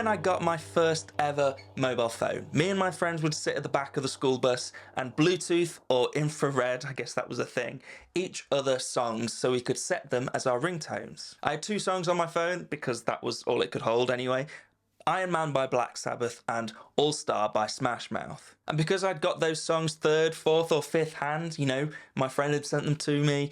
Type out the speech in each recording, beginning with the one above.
when I got my first ever mobile phone. Me and my friends would sit at the back of the school bus and Bluetooth or infrared, I guess that was a thing, each other songs so we could set them as our ringtones. I had 2 songs on my phone because that was all it could hold anyway. Iron Man by Black Sabbath and All Star by Smash Mouth. And because I'd got those songs 3rd, 4th or 5th hand, you know, my friend had sent them to me,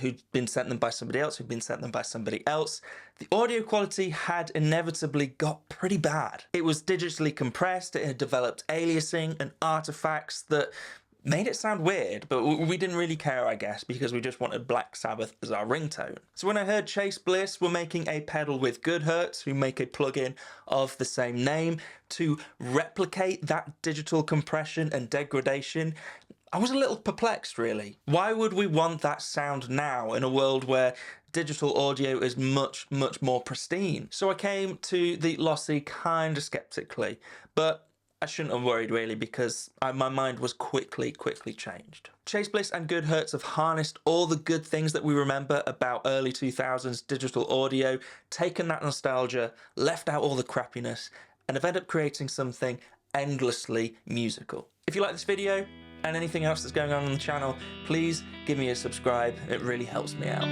who'd been sent them by somebody else, who'd been sent them by somebody else, the audio quality had inevitably got pretty bad. It was digitally compressed, it had developed aliasing and artifacts that made it sound weird, but we didn't really care, I guess, because we just wanted Black Sabbath as our ringtone. So when I heard Chase Bliss were making a pedal with guitarists, who make a plugin of the same name, to replicate that digital compression and degradation, I was a little perplexed, really. Why would we want that sound now in a world where digital audio is much, much more pristine? So I came to the Lossy kind of skeptically, but I shouldn't have worried really, because my mind was quickly changed. Chase Bliss and guitarists have harnessed all the good things that we remember about early 2000s digital audio, taken that nostalgia, left out all the crappiness, and have ended up creating something endlessly musical. If you like this video and anything else that's going on the channel, please give me a subscribe. It really helps me out.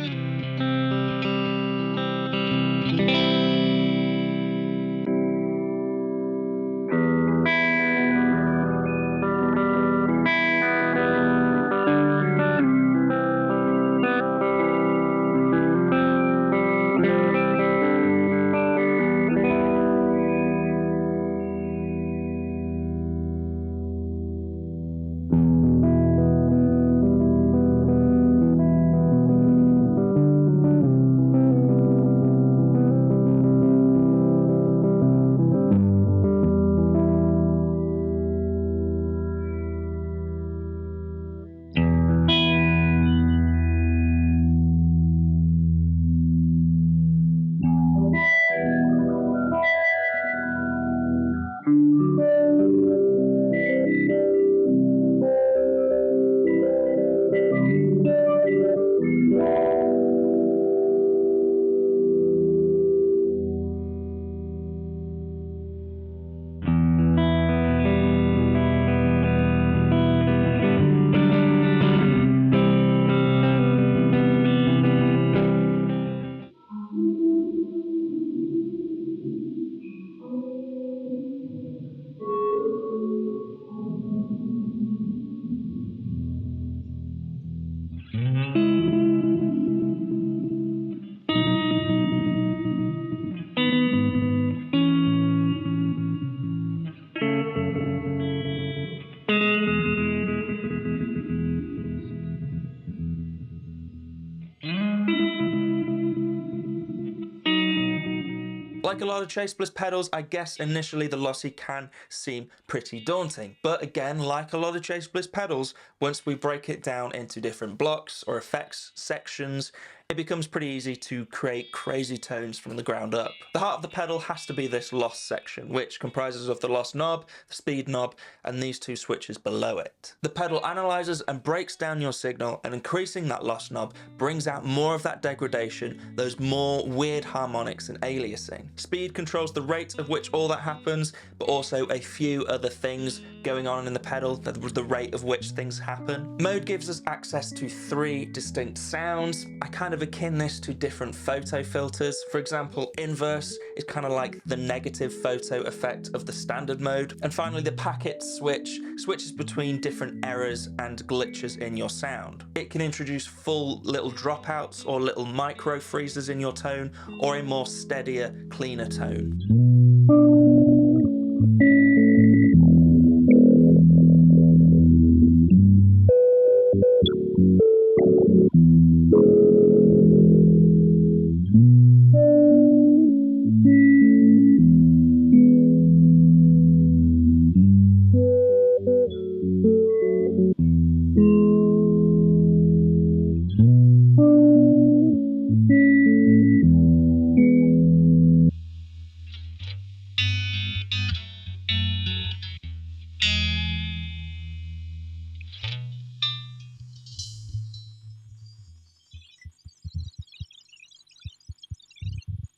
Like a lot of Chase Bliss pedals, I guess initially the Lossy can seem pretty daunting. But again, like a lot of Chase Bliss pedals, once we break it down into different blocks or effects sections, it becomes pretty easy to create crazy tones from the ground up. The heart of the pedal has to be this loss section, which comprises of the loss knob, the speed knob, and these 2 switches below it. The pedal analyzes and breaks down your signal, and increasing that loss knob brings out more of that degradation, those more weird harmonics and aliasing. Speed controls the rate of which all that happens, but also a few other things going on in the pedal, the rate of which things happen. Mode gives us access to 3 distinct sounds. I kind of akin this to different photo filters. For example, inverse is kind of like the negative photo effect of the standard mode. And finally, the packet switch switches between different errors and glitches in your sound. It can introduce full little dropouts or little micro freezes in your tone, or a more steadier, cleaner tone.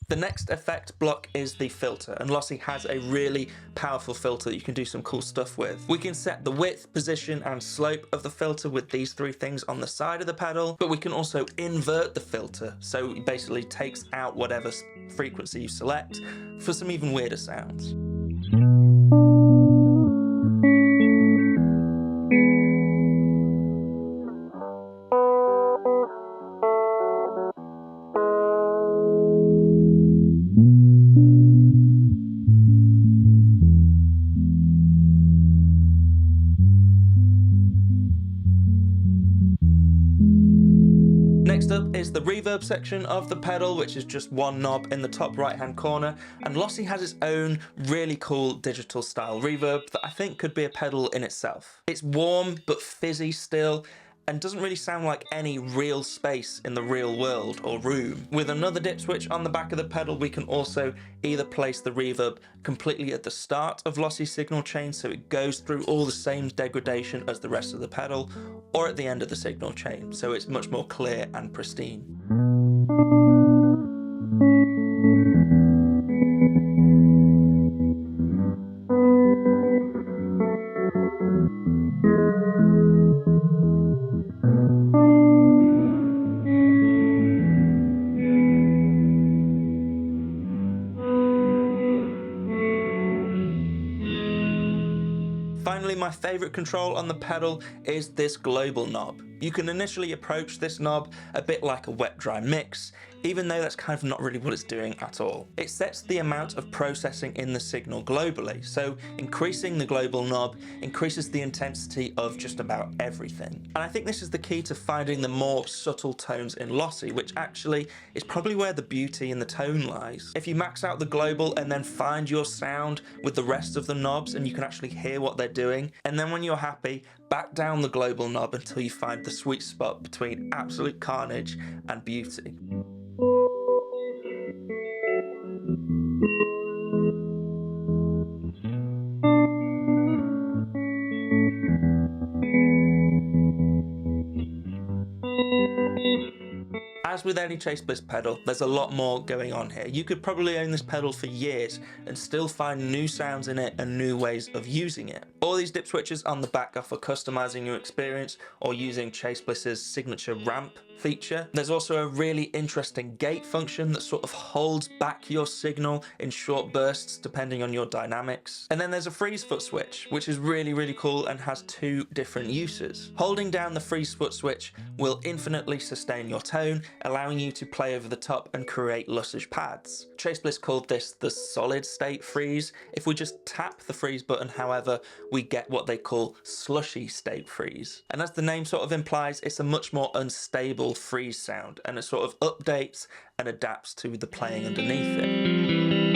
The next effect block is the filter, and Lossy has a really powerful filter that you can do some cool stuff with. We can set the width, position, and slope of the filter with these three things on the side of the pedal, but we can also invert the filter, so it basically takes out whatever frequency you select for some even weirder sounds. Next up is the reverb section of the pedal, which is just one knob in the top right hand corner, and Lossy has its own really cool digital style reverb that I think could be a pedal in itself. It's warm but fizzy still, and doesn't really sound like any real space in the real world or room. With another dip switch on the back of the pedal, we can also either place the reverb completely at the start of Lossy's signal chain, so it goes through all the same degradation as the rest of the pedal, or at the end of the signal chain, so it's much more clear and pristine. Finally, my favourite control on the pedal is this global knob. You can initially approach this knob a bit like a wet-dry mix, even though that's kind of not really what it's doing at all. It sets the amount of processing in the signal globally, so increasing the global knob increases the intensity of just about everything. And I think this is the key to finding the more subtle tones in Lossy, which actually is probably where the beauty in the tone lies. If you max out the global and then find your sound with the rest of the knobs and you can actually hear what they're doing, and then when you're happy, back down the global knob until you find the sweet spot between absolute carnage and beauty. As with any Chase Bliss pedal, there's a lot more going on here. You could probably own this pedal for years and still find new sounds in it and new ways of using it. All these dip switches on the back are for customizing your experience or using Chase Bliss's signature ramp feature. There's also a really interesting gate function that sort of holds back your signal in short bursts depending on your dynamics. And then there's a freeze foot switch, which is really cool and has two different uses. Holding down the freeze foot switch will infinitely sustain your tone, allowing you to play over the top and create luscious pads. Chase Bliss called this the solid state freeze. If we just tap the freeze button, however, we get what they call slushy state freeze. And as the name sort of implies, it's a much more unstable freeze sound, and it sort of updates and adapts to the playing underneath it.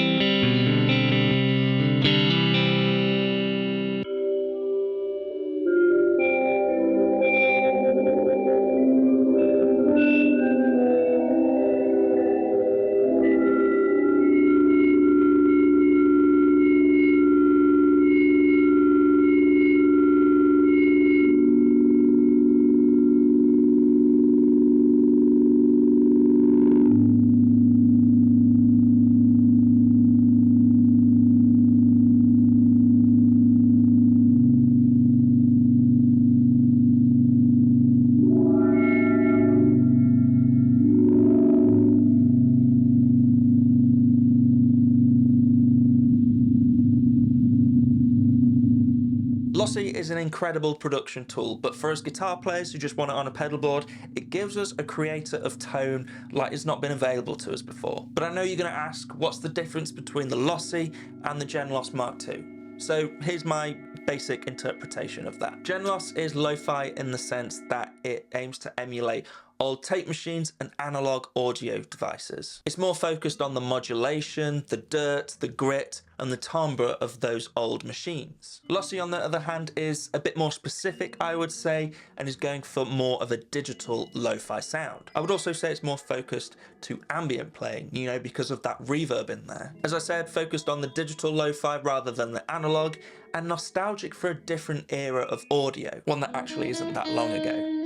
Lossy is an incredible production tool, but for us guitar players who just want it on a pedal board, it gives us a creator of tone like it's not been available to us before. But I know you're going to ask, what's the difference between the Lossy and the Gen Loss Mark II? So here's my basic interpretation of that. Gen Loss is lo-fi in the sense that it aims to emulate old tape machines and analog audio devices. It's more focused on the modulation, the dirt, the grit, and the timbre of those old machines. Lossy, on the other hand, is a bit more specific, I would say, and is going for more of a digital lo-fi sound. I would also say it's more focused to ambient playing, you know, because of that reverb in there. As I said, focused on the digital lo-fi rather than the analog, and nostalgic for a different era of audio, one that actually isn't that long ago.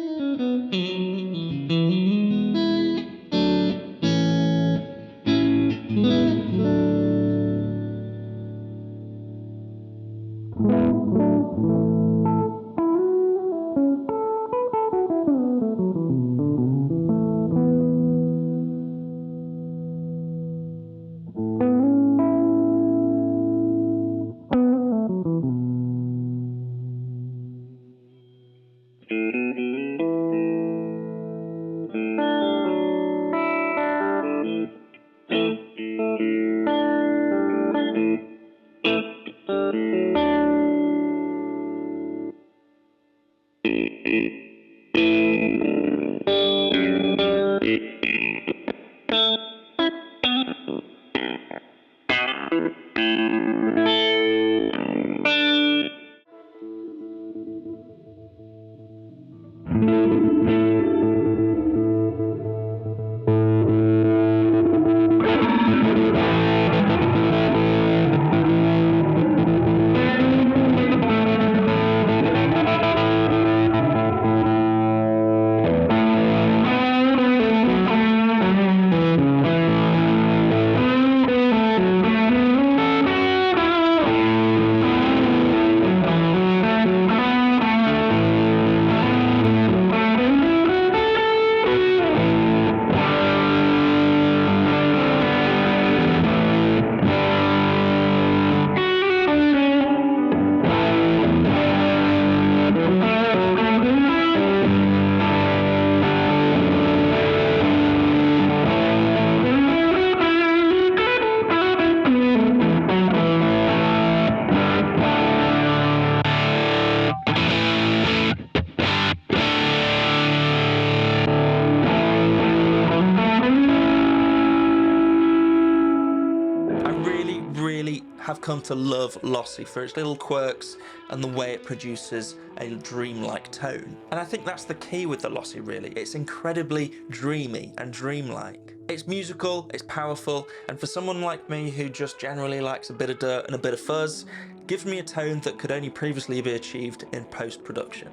Have come to love Lossy for its little quirks and the way it produces a dreamlike tone. And I think that's the key with the Lossy, really. It's incredibly dreamy and dreamlike. It's musical, it's powerful, and for someone like me who just generally likes a bit of dirt and a bit of fuzz, gives me a tone that could only previously be achieved in post-production.